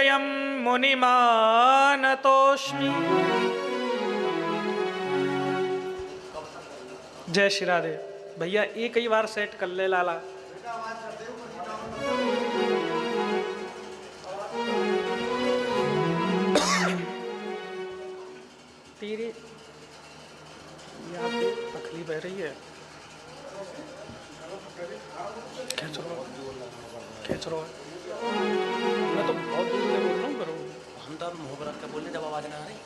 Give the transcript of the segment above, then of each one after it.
हृदयं मुनिमानतोऽस्मि। जय श्री राधे। भैया एक ही बार सेट कर ले लाला। तेरे यहाँ पे पखली बह रही है। खींच रहा है। मैं तो बहुत दूर से बोल रहा हूँ करो। हम तो अब मुँह पर रख के बोल रहे जब आवाज ना आ रही।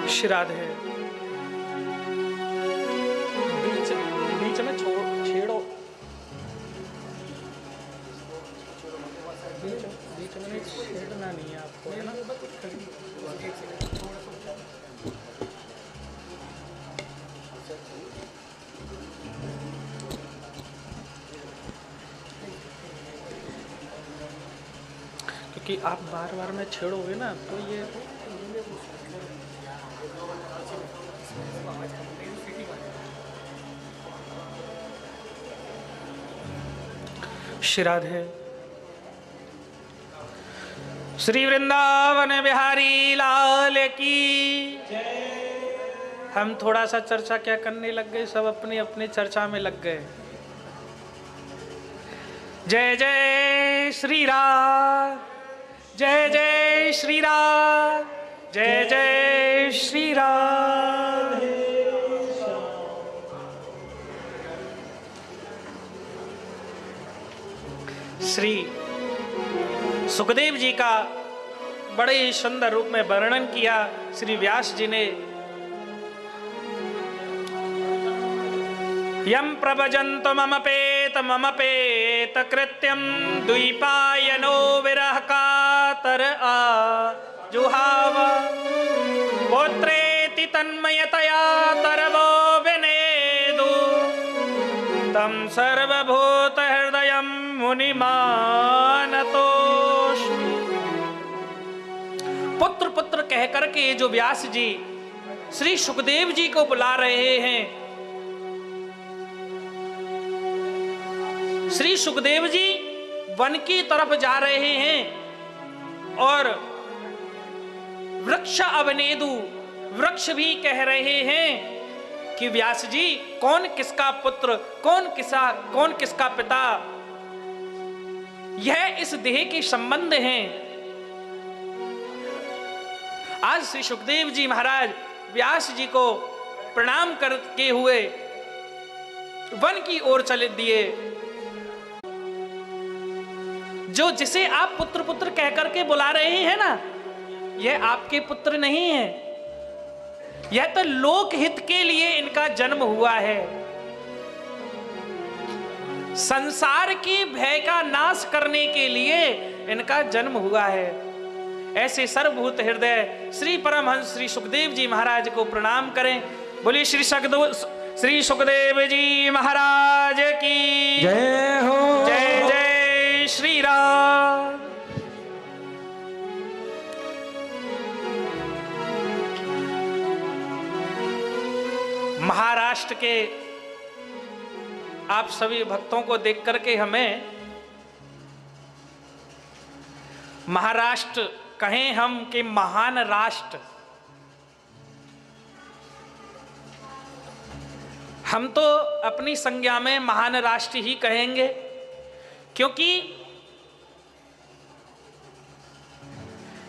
श्री राधे। बीच में छेड़ो। बीच में छेड़ना नहीं है आपको, है ना? क्योंकि आप बार बार में छेड़ोगे ना तो ये श्री राधे। श्री वृंदावन बिहारी लाल की। हम थोड़ा सा चर्चा क्या करने लग गए, सब अपनी अपनी चर्चा में लग गए। जय जय श्री राम, जय जय श्री राम, जय जय श्री राम। श्री सुखदेव जी का बड़े ही सुंदर रूप में वर्णन किया श्री व्यास जी ने। यम प्रभजन्तु मम पेत कृत्यम द्वीपायनो विरह कातर जुहाव पुत्रेति तन्मयतया तरवो विनेदु तम सर्वभूत हृदयं मुनिमानतोऽस्मि। पुत्र पुत्र कह करके जो व्यास जी श्री सुखदेव जी को बुला रहे हैं, श्री सुखदेव जी वन की तरफ जा रहे हैं और वृक्ष अवनेदु, वृक्ष भी कह रहे हैं कि व्यास जी कौन किसका पुत्र, कौन किसका पिता, यह इस देह के संबंध हैं। आज श्री सुखदेव जी महाराज व्यास जी को प्रणाम करते हुए वन की ओर चले दिए। जो जिसे आप पुत्र पुत्र कह करके बुला रहे हैं ना, यह आपके पुत्र नहीं है, यह तो लोक हित के लिए इनका जन्म हुआ है। संसार की भय का नाश करने के लिए इनका जन्म हुआ है। ऐसे सर्वभूत हृदय श्री परमहंस श्री सुखदेव जी महाराज को प्रणाम करें। बोलिए श्री सुखदेव जी महाराज की जय हो। जय जय श्री राम। महाराष्ट्र के आप सभी भक्तों को देख करके हमें महाराष्ट्र कहें हम कि महान राष्ट्र, हम तो अपनी संज्ञा में महान राष्ट्र ही कहेंगे, क्योंकि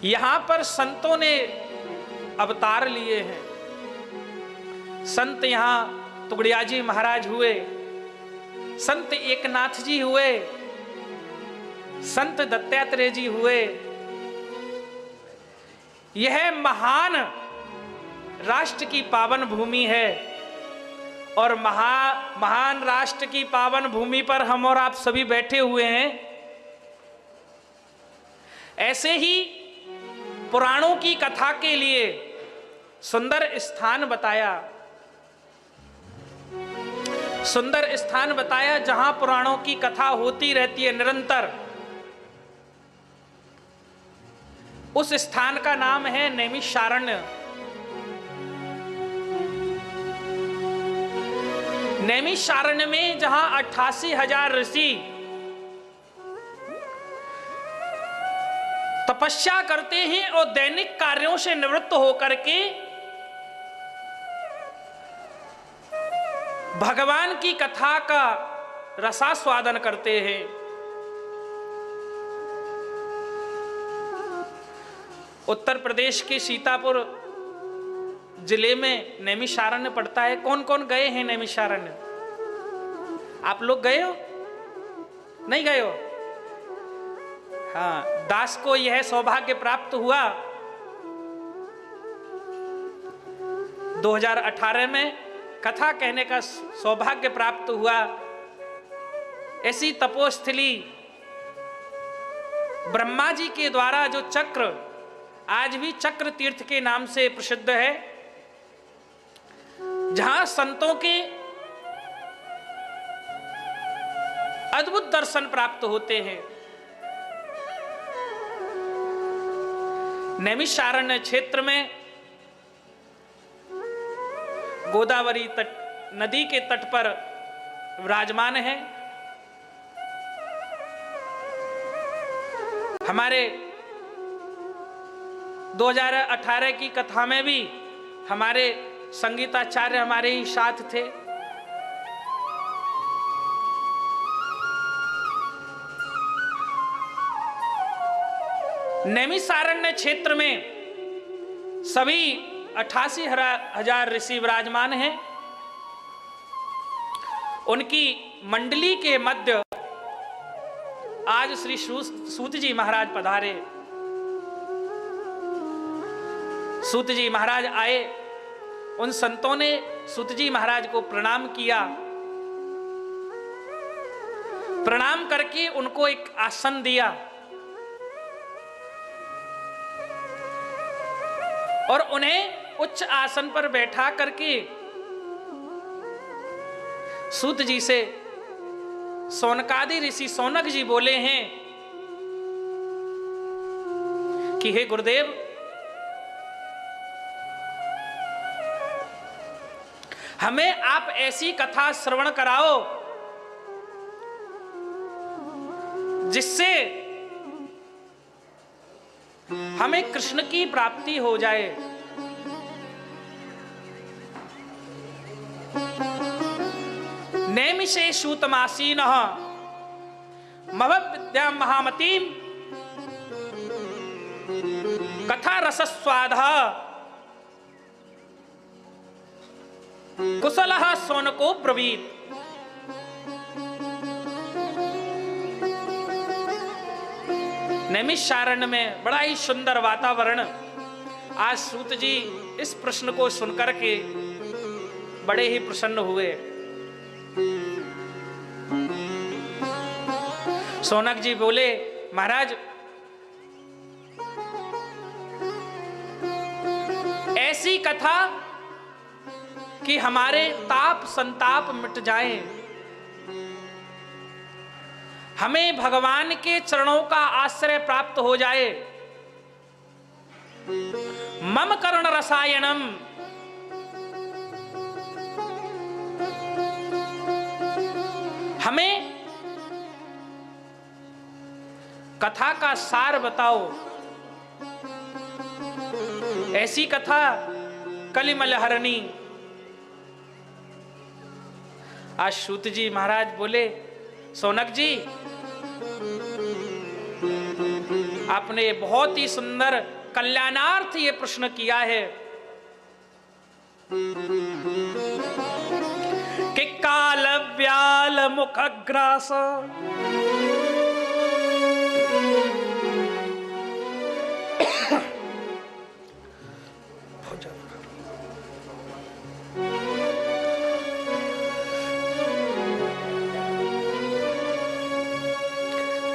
यहां पर संतों ने अवतार लिए हैं। संत यहां तुगड़िया जी महाराज हुए, संत एकनाथ जी हुए, संत दत्तात्रेय जी हुए। यह महान राष्ट्र की पावन भूमि है और महान राष्ट्र की पावन भूमि पर हम और आप सभी बैठे हुए हैं। ऐसे ही पुराणों की कथा के लिए सुंदर स्थान बताया जहां पुराणों की कथा होती रहती है निरंतर। उस स्थान का नाम है नैमिषारण्य। नैमिषारण्य में जहां 88,000 ऋषि तपस्या करते हैं और दैनिक कार्यों से निवृत्त होकर के भगवान की कथा का रसास्वादन करते हैं। उत्तर प्रदेश के सीतापुर जिले में नैमिषारण्य पड़ता है। कौन कौन गए हैं नैमिषारण्य? आप लोग गए हो? नहीं गए हो? हाँ, दास को यह सौभाग्य प्राप्त हुआ 2018 में कथा कहने का सौभाग्य प्राप्त हुआ। ऐसी तपोस्थली ब्रह्मा जी के द्वारा जो चक्र आज भी चक्र तीर्थ के नाम से प्रसिद्ध है, जहां संतों के अद्भुत दर्शन प्राप्त होते हैं। नैमिषारण्य क्षेत्र में गोदावरी नदी के तट पर विराजमान है। हमारे 2018 की कथा में भी हमारे संगीताचार्य हमारे ही साथ थे। नैमिषारण्य क्षेत्र में सभी 88,000 ऋषि विराजमान हैं। उनकी मंडली के मध्य आज श्री सूत जी महाराज पधारे। सूत जी महाराज आए, उन संतों ने सूत जी महाराज को प्रणाम किया। प्रणाम करके उनको एक आसन दिया और उन्हें उच्च आसन पर बैठा करके सूत जी से सौनकादि ऋषि सौनक जी बोले हैं कि हे गुरुदेव, हमें आप ऐसी कथा श्रवण कराओ जिससे हमें कृष्ण की प्राप्ति हो जाए। नैमिषे सूतमासीनः मभविद्यां महामतीं कथा रसस्वादः कुशलः सौनको ब्रवीत। नैमिषारण्य में बड़ा ही सुंदर वातावरण। आज सूत जी इस प्रश्न को सुनकर के बड़े ही प्रसन्न हुए। सौनक जी बोले, महाराज ऐसी कथा कि हमारे ताप संताप मिट जाएं, हमें भगवान के चरणों का आश्रय प्राप्त हो जाए। मम कर्ण रसायनम, हमें कथा का सार बताओ। ऐसी कथा कलिमल हरणी। आज सूत जी महाराज बोले, सौनक जी आपने बहुत ही सुंदर कल्याणार्थ ये प्रश्न किया है कि काल व्याल मुखग्रास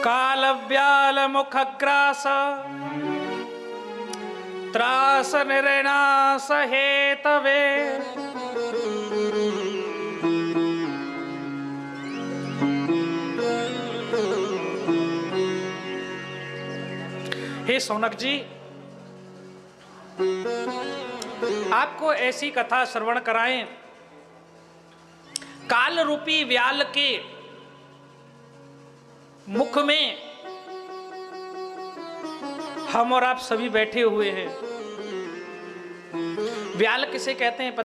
काल व्याल मुखग्रास त्रास निर्नाश हेतवे हे सौनक जी, आपको ऐसी कथा श्रवण कराएं, काल रूपी व्याल के मुख में हम और आप सभी बैठे हुए हैं। व्याल किसे कहते हैं